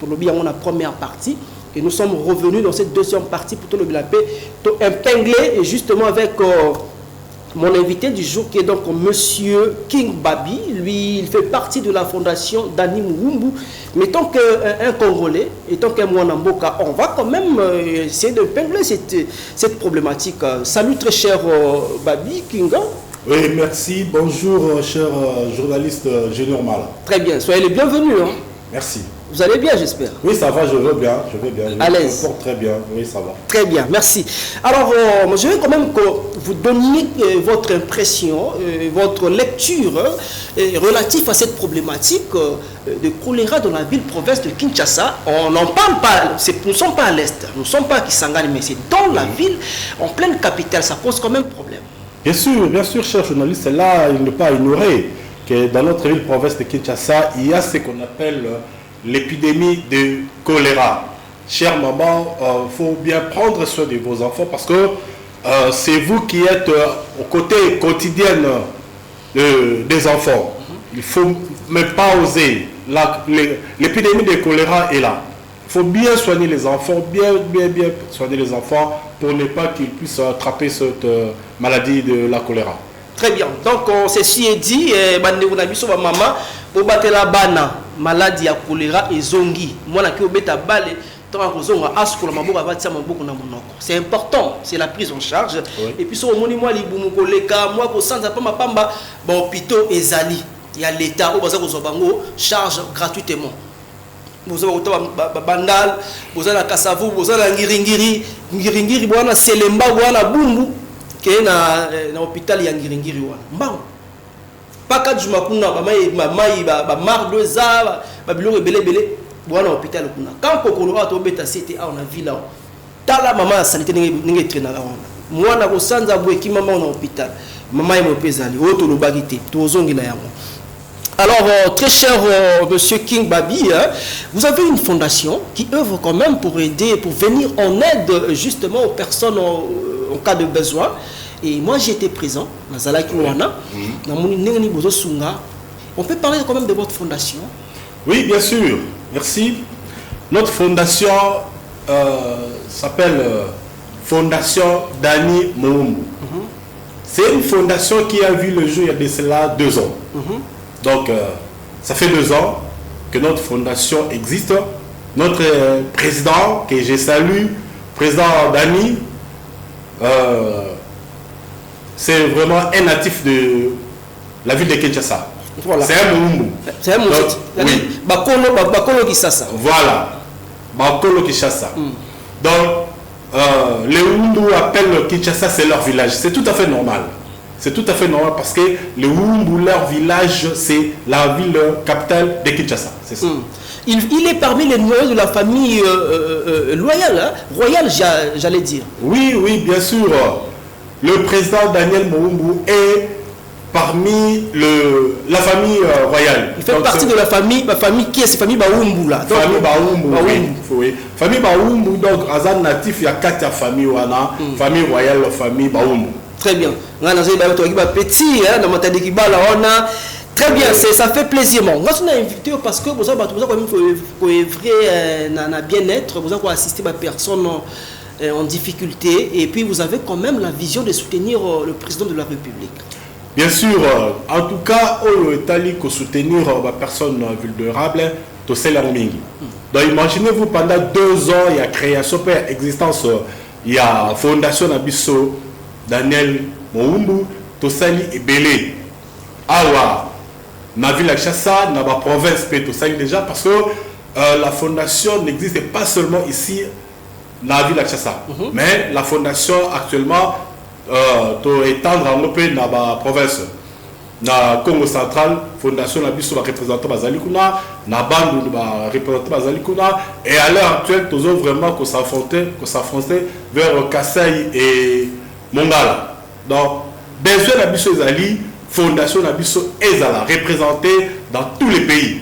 pour le bien, on a première partie. Et nous sommes revenus dans cette deuxième partie pour tout le bien, pour épingler, et justement avec mon invité du jour qui est donc Monsieur King Babi. Lui, il fait partie de la fondation Dani Moumbu. Mais tant qu'un Congolais et tant qu'un Mwanamboka, on va quand même essayer d'épingler cette problématique. Salut très cher Babi Kinga. Oui, merci. Bonjour, cher journaliste Junior Mala. Très bien, soyez les bienvenus. Hein. Merci. Vous allez bien, j'espère. Oui, ça va, je vais bien. À l'aise. Très bien, oui, ça va. Très bien, merci. Alors, je vais quand même que vous donniez votre impression, votre lecture relative à cette problématique de choléra dans la ville-province de Kinshasa. On n'en parle pas, nous ne sommes pas à l'est, nous ne sommes pas à Kisangani, mais c'est dans la ville, en pleine capitale, ça pose quand même problème. Bien sûr, cher journaliste, c'est là, il ne faut pas ignorer que dans notre ville-province de Kinshasa, il y a ce qu'on appelle l'épidémie de choléra. Chère maman, il faut bien prendre soin de vos enfants parce que c'est vous qui êtes au côté quotidien des enfants. Il ne faut même pas oser. L'épidémie de choléra est là. Il faut bien soigner les enfants, bien soigner les enfants pour ne pas qu'ils puissent attraper cette maladie de la choléra. Très bien. Donc, ceci est dit, maman, pour battre la bana, maladie à choléra et zongi. Moi, je suis c'est important, c'est la prise en charge. Oui. Et puis, sur le monument, moi, au centre, bon, plutôt Ezali. Il y a l'État où vous charge gratuitement. Vous avez bandal, vous avez la Kassavou, vous avez la Ngiringiri, vous avez la Selemba, vous avez la Bumbu, qui est dans l'hôpital Ngiringiri. Pas quatre jours, vous avez l'hôpital. Quand vous avez l'hôpital, on a vu là. Tala maman a sanité n'engagé traîner là. Moi, na kosanza boueki maman on a l'hôpital. Maman est mon pesali. Auto le bagité. Tozongi na yango. Alors, très cher Monsieur King Babi, vous avez une fondation qui œuvre quand même pour aider, pour venir en aide justement aux personnes en cas de besoin. Et moi, j'étais présent dans Zalaki Wana. On peut parler quand même de votre fondation? Oui, bien sûr. Merci. Notre fondation s'appelle Fondation Dani Moumbu. C'est une fondation qui a vu le jour il y a de cela 2 ans. Donc, ça fait 2 ans que notre fondation existe. Notre président, que je salue, président Dani, c'est vraiment un natif de la ville de Kinshasa. Voilà. C'est un Moumbu. C'est un Moumbu. Oui. Bakolo Kinshasa. Voilà. Bakolo Kinshasa. Donc, les Moumbu appellent Kinshasa, c'est leur village. C'est tout à fait normal. C'est tout à fait normal parce que le Moumbu, leur village, c'est la ville capitale de Kinshasa. C'est ça. Il est parmi les noyaux de la famille loyale, hein? Royale, j'allais dire. Oui, oui, bien sûr. Le président Daniel Moumbu est parmi la famille royale. Il fait partie de la famille qui est cette famille Baoumbu là. Famille Baoumbu, oui. Famille Baoumbu, donc, Azan natif, il y a 4 familles, famille royale, famille Baoumbu. Très bien. Petit, très bien, ça fait plaisir. Moi, on a invité parce que vous avez bien-être, vous avez assisté à personne en difficulté et puis vous avez quand même la vision de soutenir le président de la République. Bien sûr, en tout cas, au Italie, pour soutenir les personnes vulnérables, tout c'est la mingi. Donc imaginez-vous, pendant 2 ans, il y a création, existence, il y a fondation Nabiso, Daniel Moumbu, Tosali et Belé. Awa, na ville de Kinshasa, na la province, Tosali déjà, parce que la fondation n'existe pas seulement ici, dans la ville de Kinshasa. Mais la fondation actuellement, to étendre en peu dans la province. Na Congo central, fondation na biso ba représentant bazali kuna, na bandu ba représentant bazali kuna, et à l'heure actuelle, tous vraiment qu'on s'affronter vers Kassai et Mongala. Donc, besoin na biso ezali, fondation na biso ezala représentée dans tous les pays.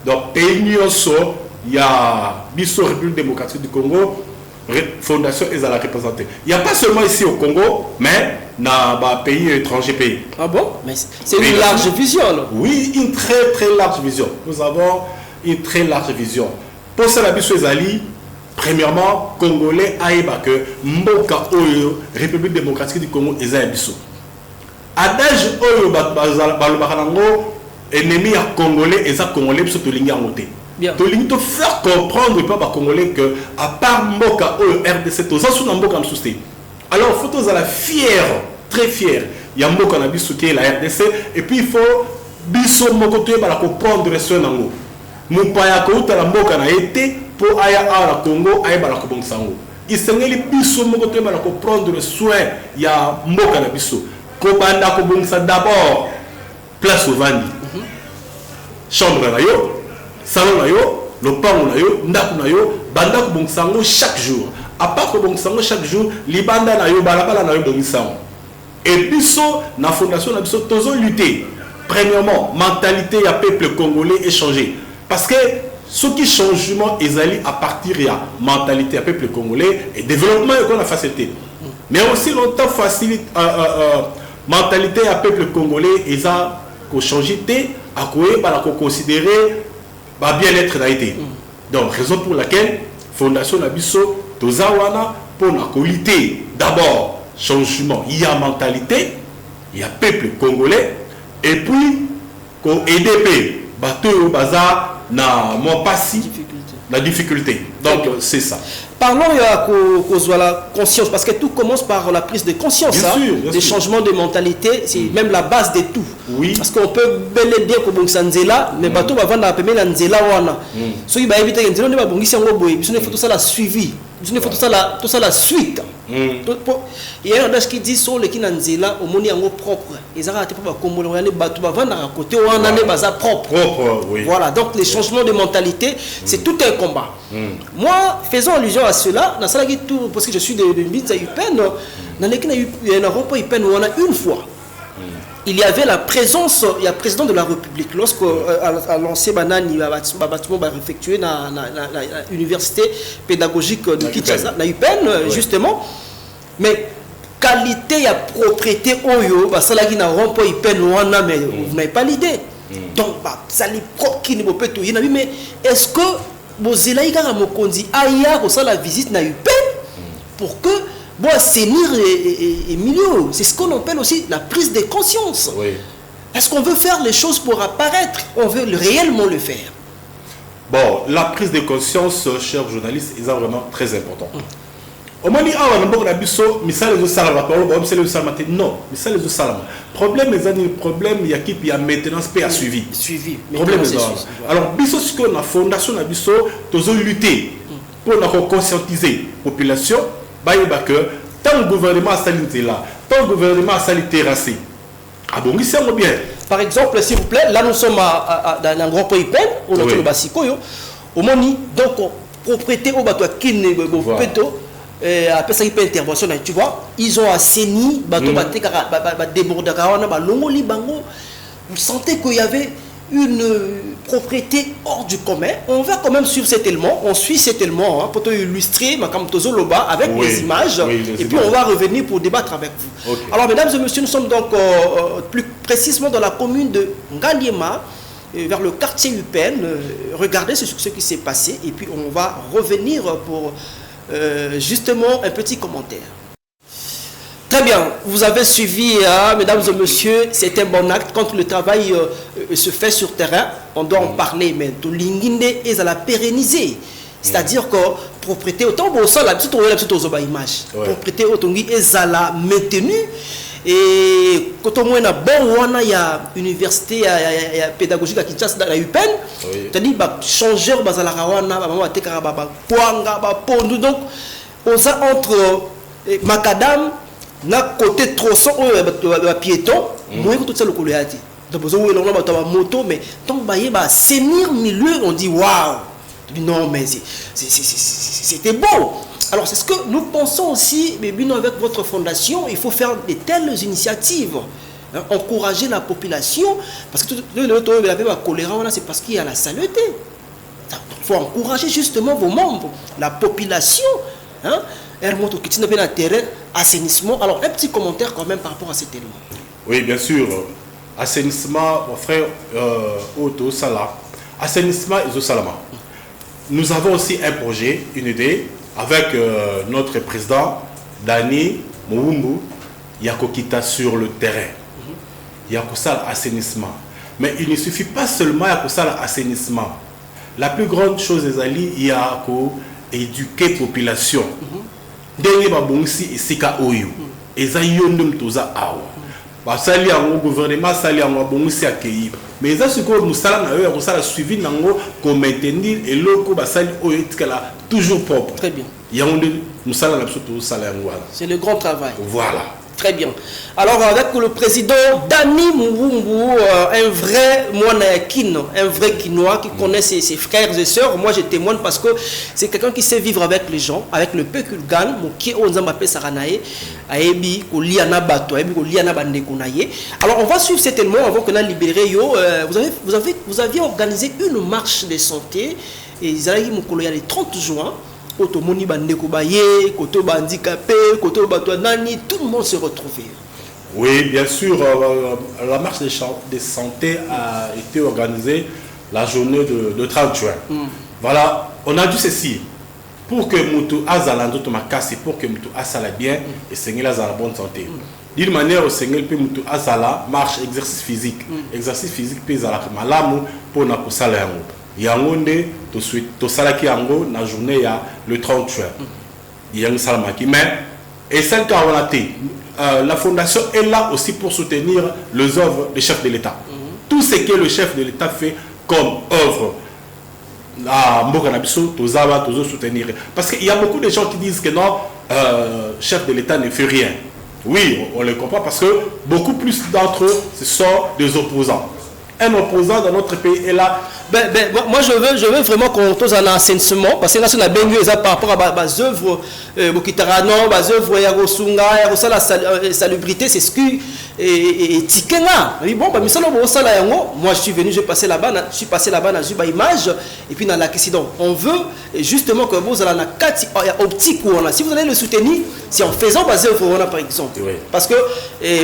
Donc, pays nyonso, il y a biso République démocratique du Congo, fondation ezala représentée. Il n'y a pas seulement ici au Congo, mais dans les pays étrangers. Ah bon? Mais c'est une large vision alors. Oui, une très très large vision. Nous avons une très large vision. Pour ça, la biso ezali, premièrement, Congolais aïba que Mboka Oyo, République démocratique du Congo, ezali biso. Adage Oyo Balobakarango, ennemi à Congolais, ezali Congolais, biso tolingi en moté. Tolingi to faire comprendre pas Congolais que, à part Mboka Oyo RDC, tous en Mboka Msousté. Alors, il faut tous la fière, très fière. Il y a Mboka na biso qui est la RDC, et puis il faut biso Moko Toye Bala comprendre le soin nango. Mupaya Kouta la Mboka na été pour aya à la Congo, aya Bala Kobong Sango. Il s'engage biso Moko Toye Bala comprendre le soin, il y a Mboka na biso. Kobanda Kobong Sa d'abord, place au Vandi. Chambre na yo, salon na yo, lopango na yo, ndaku na yo, banda Kobong Sango chaque jour. À part Kobong Sango chaque jour, libanda na yo, balabala na yo Kobong Sango. Et biso, na fondation na biso, tous lutter. Premièrement, mentalité à peuple congolais est changée. Parce que ce qui changement est allé à partir de la mentalité à peuple congolais et développement qu'on a facilité. Mais aussi longtemps facilité mentalité à peuple congolais et ça qu'on changé à quoi qu'on considérer bien-être d'Haïti. Donc raison pour laquelle fondation Nabiso Tozawana pour la qualité d'abord changement il y a mentalité il y a peuple congolais et puis qu'on aider bateau bazar na mon passé la difficulté. Donc c'est ça. Parlons de la conscience, parce que tout commence par la prise de conscience. Des changements de mentalité, c'est même la base de tout. Oui. Parce qu'on peut bel et bien que Nzela, mais bateau va vendre la Nzela wana. Ceux qui va éviter que Nzela ne va bongisi en goboy, il faut tout ça la suivi, il faut tout ça la suite. Il y a un adage qui dit sur le qui Nzela au moni en propre. Ils arrêtent pour combo les bateau va vendre à côté ou en année baza propre. Oui. Voilà, donc les changements de mentalité, c'est tout un combat. Moi, faisons allusion à cela, dans ça tout parce que je suis de Mbinza Upen, dans lesquels il y a un Europa Upen où on a une fois. Il y avait la présence, il y a le président de la République, lorsque à l'ancien Banani, bâtiment va effectuer dans l'université pédagogique de Kinshasa, na Upen, justement. Mais qualité et propriété Oyo, ça là qui n'a pas Upen, mais vous n'avez pas l'idée. Donc, ça les propres qui ne peuvent pas tout. Mais est-ce que Bozela Igara Mokondi Aya pour ça la visite n'a eu peine pour que bon assainir et milieu. C'est ce qu'on appelle aussi la prise de conscience. Oui. Est-ce qu'on veut faire les choses pour apparaître? On veut réellement le faire. Bon, la prise de conscience, chers journalistes, est vraiment très important. Au moment où on a dit non, problème il y a qui a maintenance et suivi. Problème alors biso ce qu'on a fondation na biso tous lutter pour la conscientiser population que tant le gouvernement a salité là, tant le gouvernement a salité terrassé. Ah bon, ici on bien. Par exemple, s'il vous plaît, là nous sommes dans un grand pays peine, on a le basikoyo. Au moment donc propriété au bateau qui ne peut après ça, il peut intervention, tu vois, ils ont assaini, vous sentez qu'il y avait une propriété hors du commun. On va quand même suivre cet élément, on suit cet élément pour illustrer avec les images, et puis on va revenir pour débattre avec vous. Okay. Alors mesdames et messieurs, nous sommes donc plus précisément dans la commune de Ngaliema, vers le quartier Upen. Regardez ce qui s'est passé, et puis on va revenir pour justement un petit commentaire. Très bien, vous avez suivi, mesdames et messieurs, c'est un bon acte. Quand le travail se fait sur terrain, on doit en parler, mais tout l'inginde est à la pérenniser. C'est-à-dire que propriété, autant pour ça, la petite image, propriété autongi est à la maintenue. Et quand on a bon, il y a université pédagogique à Kinshasa, à UPEN, c'est-à-dire changer donc on a entre macadam na côté tronçon piéton moins que tout ça le coléati donc besoin on moto mais tant ba assainir milieu on dit waouh non mais c'était beau. Alors c'est ce que nous pensons aussi, mais bien avec votre fondation, il faut faire de telles initiatives, encourager la population, parce que tout le choléra, c'est parce qu'il y a la saleté. Il faut encourager justement vos membres, la population, assainissement. Alors un petit commentaire quand même par rapport à cet élément. Oui, bien sûr. Assainissement, mon frère, Auto Sala. Assainissement et Salama. nous avons aussi un projet, une idée, avec notre président, Dani Moumbu, Yakokita sur le terrain. Yakosal assainissement. Mais il ne suffit pas seulement Yakosal assainissement. La plus grande chose, il y a éduquer la population. Dernier babonsi et sika oyo. Ezayondum toza awa. Basali en gouvernement, sali en babonsi accueilli. Mais ça c'est quoi nous sala na yo, ça suivi nango comme maintenir et loko basali oyo tikala toujours propre. Très bien. Yaoundé nous sala na surtout sala ngwa. C'est le grand travail. Voilà. Très bien. Alors, avec le président Dani Moumbu, un vrai Moanayakin, un vrai Kinois qui connaît ses frères et sœurs. Moi, je témoigne parce que c'est quelqu'un qui sait vivre avec les gens, avec le peuple Gan, qui on appelle Saranaye, Aebi, Koliana Bato, Aebi, Koliana Bandekunaye. Alors, on va suivre certainement avant que nous libérer. Vous aviez organisé une marche de santé et Zalaï Mokoloya le 30 juin. Koto moni bandeko baye, koto bandicapé, koto batouanani, tout le monde se retrouvait. Oui, bien sûr, la marche des santé a été organisée la journée de 30 juin. Voilà, on a dit ceci. Pour que Moutou Azala Makasi, pour que Moutou Azala bien et Seigneur Azala bonne santé. D'une manière, au Seigneur peut Moutou Azala marche exercice physique. Exercice physique peut Azala malamu pour na kusala yango. Yangonde to salaki yango na journée ya le 30 juin. Yang salamaki mais et celle qu'a la fondation est là aussi pour soutenir les œuvres des chefs de l'État. Tout ce que le chef de l'État fait comme œuvre à Mbokanabiso, Tozawa, Tozo soutenir. Parce qu'il y a beaucoup de gens qui disent que non, chef de l'État ne fait rien. Oui, on le comprend parce que beaucoup plus d'entre eux, ce sont des opposants. Un opposant dans notre pays est là. Moi je veux vraiment qu'on ait un assainissement parce que là on a bien vu par rapport à mes œuvres Bokitarano, mes œuvres Yagosunga, la salubrité, c'est ce qui est Tikena. Bon, moi je suis venu, je suis passé là-bas, j'ai vu image et puis dans l'accident. On veut justement que vous allez en optique où on a. Si vous allez le soutenir, c'est en faisant mes œuvres par exemple. Oui. Parce que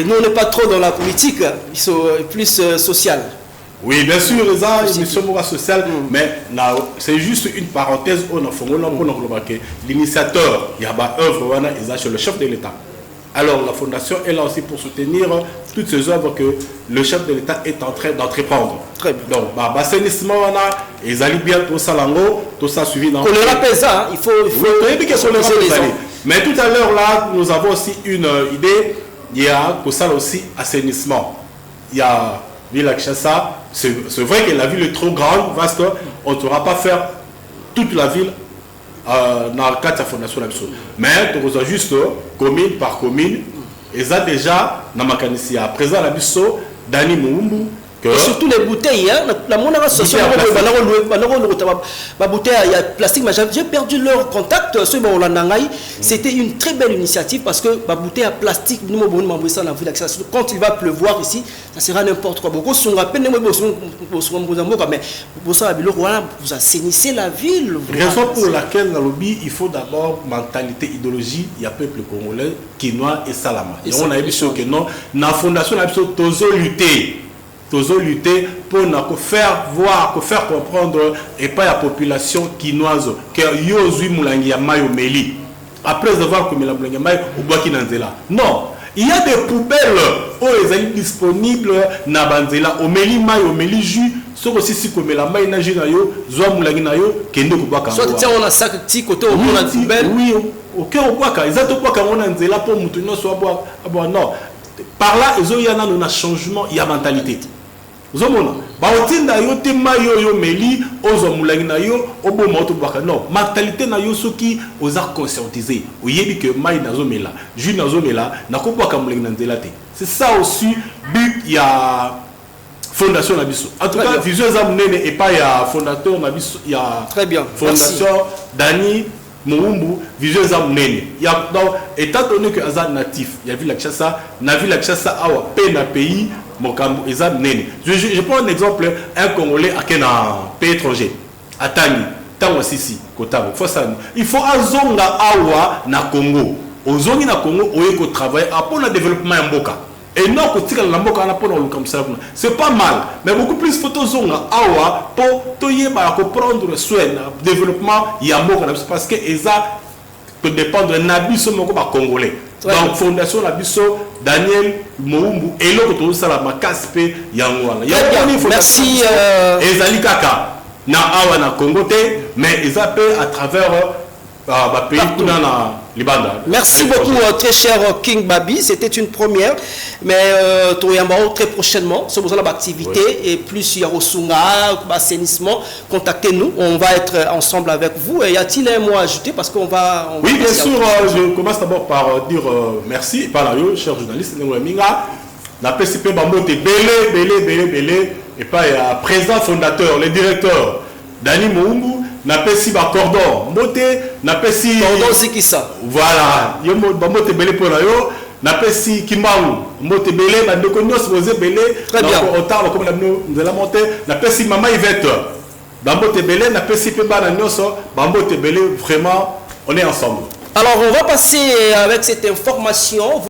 nous on n'est pas trop dans la politique, ils sont plus social. Oui, bien sûr, les émissions sociales, mais c'est juste une parenthèse. L'initiateur, il y a une œuvre sur le chef de l'État. Alors, la fondation est là aussi pour soutenir toutes ces œuvres que le chef de l'État est en train d'entreprendre. Très bien. Donc, l'assainissement, ils allaient bien tout ça, tout ça suivi dans le rappelle ça, il faut mais tout à l'heure, là, nous avons aussi une idée. Il y a aussi assainissement. Il y a Ville à Kinshasa. C'est vrai que la ville est trop grande, vaste, on ne pourra pas faire toute la ville dans le cadre de la fondation. Mais on a juste commune par commune, et ça déjà, dans ma canisse, à présent, la bisso, Dani Moumbu, et surtout les bouteilles, la monnaie associée, ma bouteille à plastique, j'ai perdu leur contact. C'était une très belle initiative parce que ma bouteille à plastique, quand il va pleuvoir ici, ça sera n'importe quoi. Mais vous assainissez la ville. Raison pour laquelle dans le lobby, il faut d'abord mentalité, idéologie, il y a peuple congolais, Kinois et Salama. Et on a vu que non, dans la fondation, on a lutter pour faire voir, pour faire comprendre et pas la population quinoise que Yozui Moulangi ya Mayo Meli. Après avoir commis la Moulangi Mayo au Boaki Nanzela. Non, il y a des poubelles où ils sont disponibles na Banzela au Meli Mayo, au Meli Jus. Sauf aussi si comme la Mayo Naji na yo, Zoa Moulangi na yo, Kendo Kubaka. Soit tiens on a ça petit côté au bout de poubelle. Oui, ok au Boaka. Ils ont quoi quand on Nanzela pour moutonner soit boire. Non. Par là, ils ont un changement, il y a mentalité. Zomona baotinda yo te mayo yo meli ozo mulangi na yo obo moto baka non mentalité na yo soki oza conscientiser oyebi que mai nazomela ju nazomela nakopa ka mulangi na nzela te. C'est ça aussi but il y a fondation na biso en tout cas vision za munene et pas il y a fondateur na biso il y a très bien fondation Dani Moumbu vision za munene il y a donc étant donné que azan natif il y a vu la Kinshasa na vu la Kinshasa awa pe na pays. Je prends un exemple, un Congolais à un pays étranger, à Tani, Tango Sisi, Kotabo, il faut azonga awa na Congo. Ozongi na Congo, oye ko travailler pour le développement en Mboka. Et non, c'est pas mal, mais beaucoup plus photos awa pour comprendre le soin, le développement, parce que ça peut dépendre de Nabiso Congolais. Donc, Fondation Nabiso, Daniel Moumbu, et l'autre, ça la Makaspe Yangwana. Merci. Ezali Kaka, na awa na Congo, mais ils appellent à travers pays tout dans la Libanda. Merci beaucoup, très cher King Babi. C'était une première, mais très prochainement, sur besoin d'activité et plus il y a Rosunga, assainissement, contactez-nous. On va être ensemble avec vous. Et y a-t-il un mot à ajouter parce qu'on va. Oui, bien sûr. Je commence d'abord par dire merci par là, cher journaliste, la PCP Bambote belé et pas président fondateur, le directeur Dani Moumbu. Na pesi ba cordon moté na pesi cordon c'est qui ça voilà yo moté belé pour yo na pesi kimbangu moté belé ba ndeko nyos posé belé très bien autant comme nous allons monter na pesi maman Yvette ba moté belé na pesi pe ba na nyoso ba moté belé vraiment on est ensemble. Alors on va passer avec cette information.